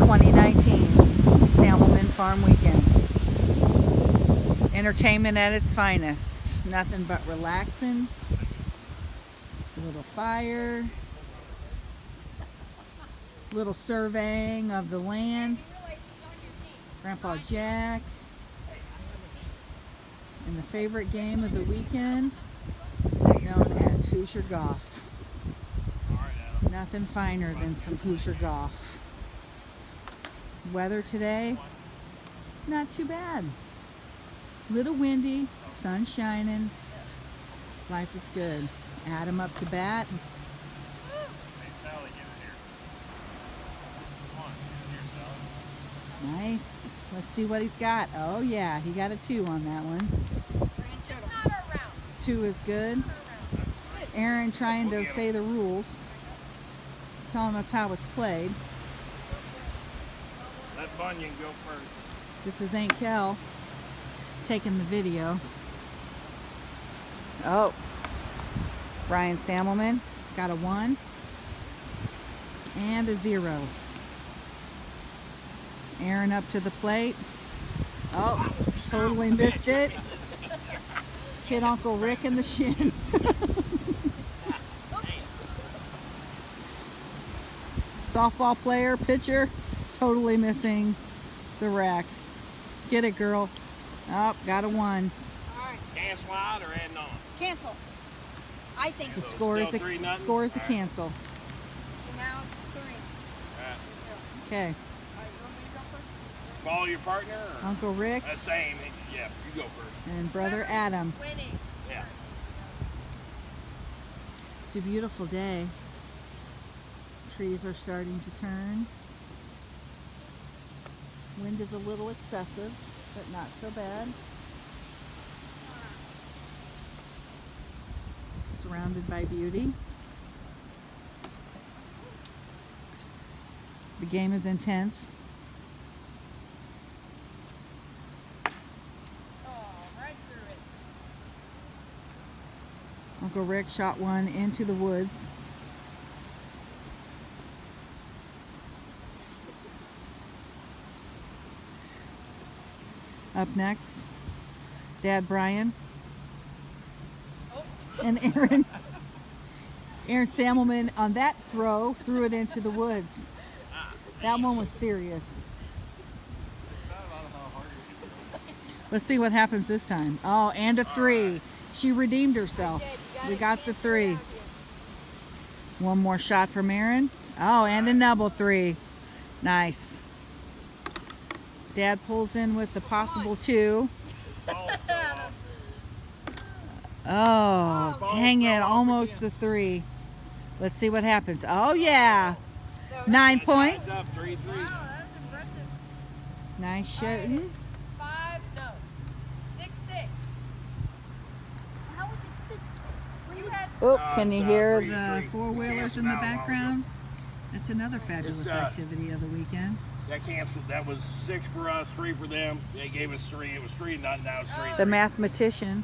2019 Sammelmann Farm Weekend. Entertainment at its finest. Nothing but relaxing. A little fire. Little surveying of the land. Grandpa Jack. And the favorite game of the weekend, known as Hoosier Golf. Nothing finer than some Hoosier Golf. Weather today, not too bad. Little windy, sun shining. Life is good. Adam up to bat. Nice. Let's see what he's got. Oh yeah, he got a 2 on that one. Just not our round. 2 is good. Aaron trying to say the rules, telling us how it's played. Let Bunyan go first. This is Aunt Kel taking the video. Oh, Brian Sammelmann got a 1 and a 0. Aaron up to the plate. Oh, totally missed it. Hit Uncle Rick in the shin. Softball player, pitcher, totally missing the rack. Get it, girl. Oh, got a 1. All right. Cancel out or add on? Cancel. I think. The So score is Still 3-0? score is a All right. cancel. now it's 3. Okay. All right, you want me to go first? Follow your partner? Or? Uncle Rick Same. Yeah, you go first. and brother Adam. Winning. Yeah. It's a beautiful day. Trees are starting to turn. Wind is a little excessive, but not so bad. Surrounded by beauty. The game is intense. Oh, right through it. Uncle Rick shot 1 into the woods. Up next, Dad Brian and Aaron. Aaron Sammelmann on that throw threw it into the woods. That one was serious. Let's see what happens this time. Oh, and a 3. She redeemed herself. We got the 3. One more shot from Aaron. Oh, and a double 3. Nice. Dad pulls in with the possible 2. Oh, dang it. Almost the 3. Let's see what happens. Oh, yeah. So 9 points. Up 3-3. Wow, that was impressive. Nice shooting. 5, no. 6-6. How was it 6-6? You had. Oh, No, can you it's, hear 3-3. the four-wheelers in the Canceled out a while background? That's another fabulous It's, activity of the weekend. That canceled. That was 6 for us, 3 for them. They gave us 3. It was 3, not now it's 3. The mathematician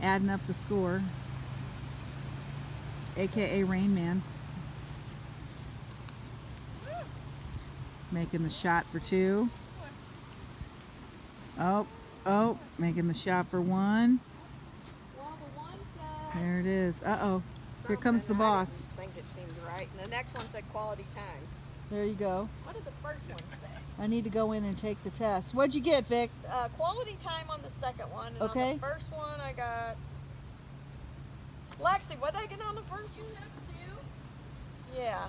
adding up the score, aka Rain Man, making the shot for 2. Oh, making the shot for 1. Well, the one There it is. Uh-oh. Here comes the boss. I think it seemed right. And the next one said quality time. There you go. What did the first one say? I need to go in and take the test. What'd you get, Vic? Quality time on the second one. And Okay. on the first one, I got. Lexi, what did I get on the first one? Yeah.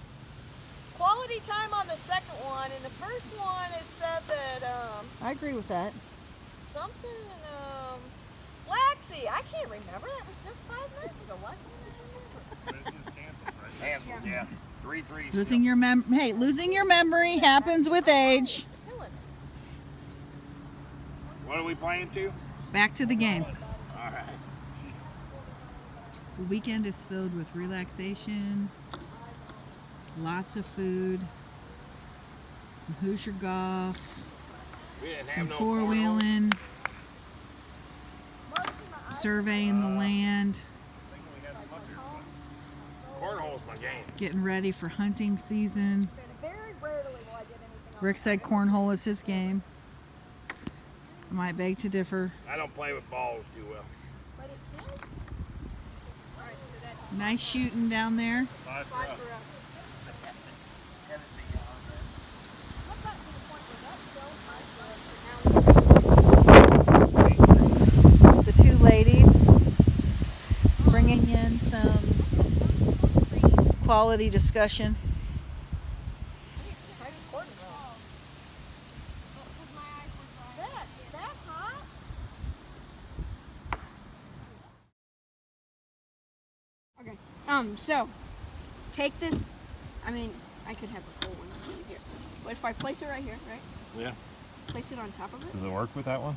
Quality time on the second one. And the first one, it said that, I agree with that. something, Lexi, I can't remember. That was just 5 minutes ago. Why can't I remember? It just canceled, right? Canceled, yeah. 3-3. Losing your losing your memory happens with age. Killing me. What are we playing to? Back to the game. All right. The weekend is filled with relaxation, lots of food, some Hoosier golf, We didn't some have no four-wheeling, surveying the land, cornhole's my game. getting ready for hunting season. Very rarely will I get any Rick said cornhole is his game. I might beg to differ. I don't play with balls too well. Alright, so that's Nice shooting down there. 5 for 5 us. for us. What got to the point where that's still 5 for us, and now The two ladies bringing in some quality discussion. That hot? Okay. So take this. I mean, I could have a full one of these here. But if I place it right here, right? Yeah. Place it on top of it. Does it work with that one?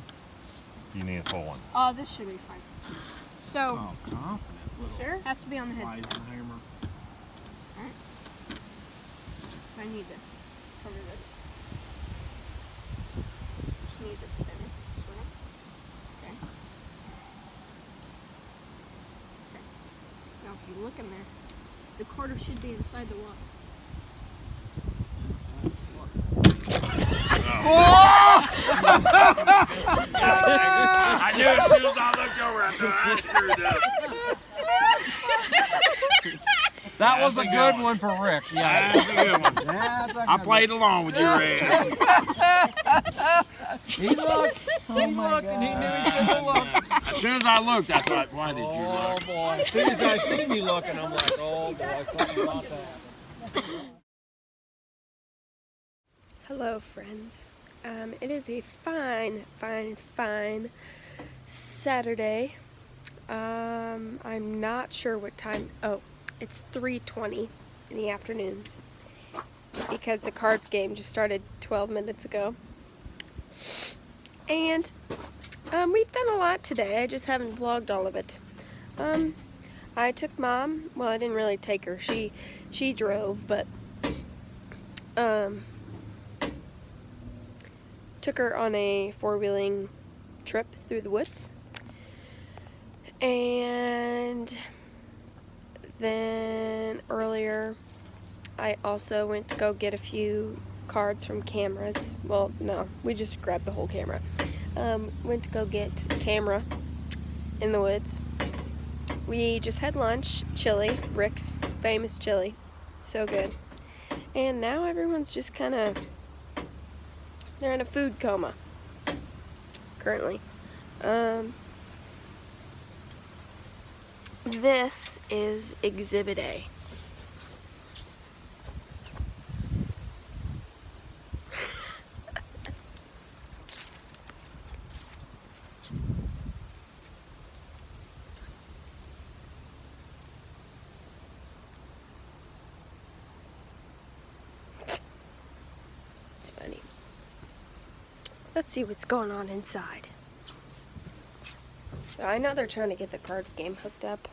Do you need a full one? This should be fine. So, confident. sure, has to be on the headset. Weisenheimer. Alright. I need to cover this. Just need to spin it. Sort of. Okay. Okay. Now if you look in there, the quarter should be inside the wall. I knew as soon as I looked over, I thought I screwed up. That was a That's a good good one for Rick. Yeah. That's a good one. That's a I good played along with your ass. one. He looked. He looked and he knew he should have looked. As soon as I looked, I thought, why did you Oh look? boy. As soon as I seen you looking, I'm like, oh boy, something about that. Hello, friends. It is a fine Saturday. I'm not sure what time. Oh, it's 3:20 in the afternoon because the cards game just started 12 minutes ago. And we've done a lot today. I just haven't vlogged all of it. I took Mom. Well, I didn't really take her. She drove, but took her on a four-wheeling trip through the woods. And then earlier I also went to go get a few cards from cameras. Well, no, we just grabbed the whole camera. Went to go get a camera in the woods. We just had lunch, chili, Rick's famous chili. So good. And now everyone's just kind of, they're in a food coma currently. This is Exhibit A. It's funny. Let's see what's going on inside. I know they're trying to get the cards game hooked up.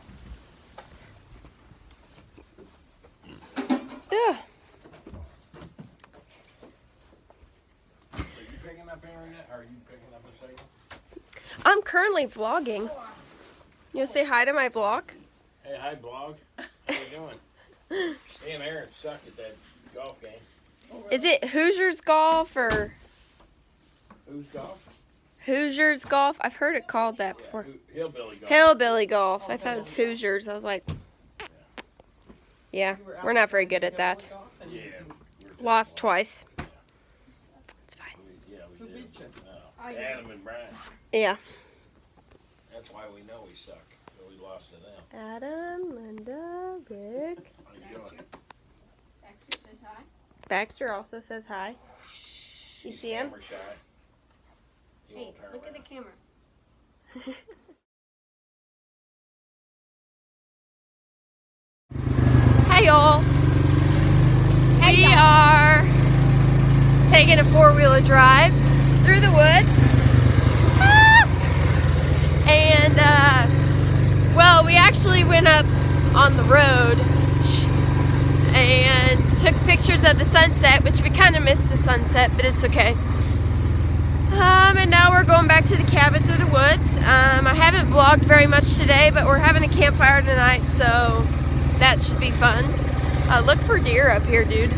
Ugh. Are you picking up internet? Or are you picking up a signal? I'm currently vlogging. You say hi to my vlog? Hey, hi, blog. How you doing? Me and Aaron suck at that golf game. Is it Hoosiers Golf or Who's golf? Hoosiers Golf? I've heard it called that before. Hillbilly golf. Hillbilly Golf. I thought it was Hoosiers. I was like, yeah, we're not very good at that. Yeah. Lost twice. It's fine. Yeah, we did. Adam and Brian. Yeah. That's why we know we suck. So we lost to them. Adam, Linda, Rick. How you doing? Baxter says hi. Baxter also says hi. You see him? Camera shy. He Hey, won't turn look at the around. camera. Hey y'all. We are taking a four-wheeler drive through the woods. Ah! And well, we actually went up on the road and took pictures of the sunset, which we kind of missed the sunset, but it's okay. And now we're going back to the cabin through the woods. I haven't vlogged very much today, but we're having a campfire tonight, so that should be fun. Look for deer up here, dude.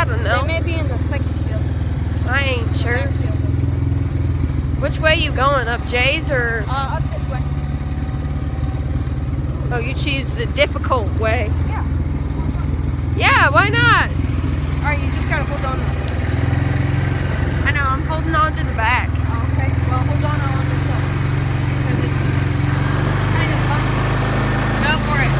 don't know. They may be in the second field. I ain't sure. Backfield. Which way you going? Up Jay's or? Up this way. Oh, you choose the difficult way. Yeah. Yeah, why not? Alright, you just gotta hold on. I know, I'm holding on to the back. Oh, okay. Well, hold on this side. Because it's kind of fun. Go for it.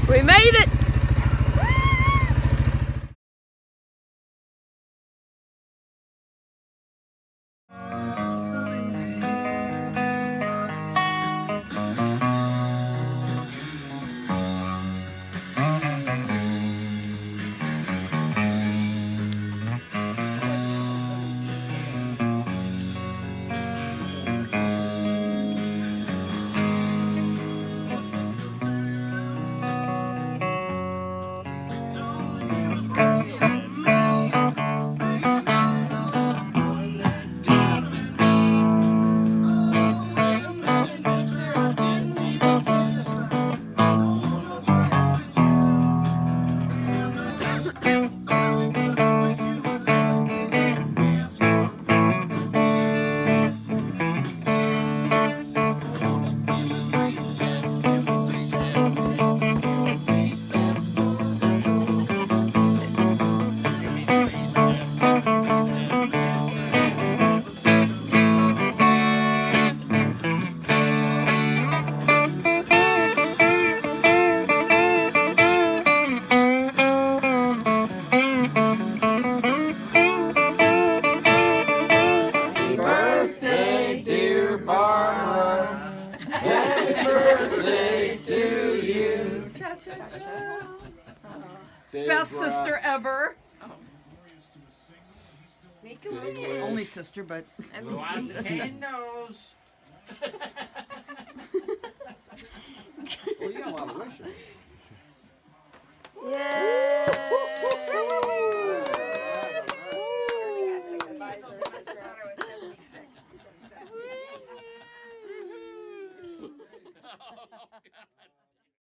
We made it! Best sister ever. Only sister, but One hand knows.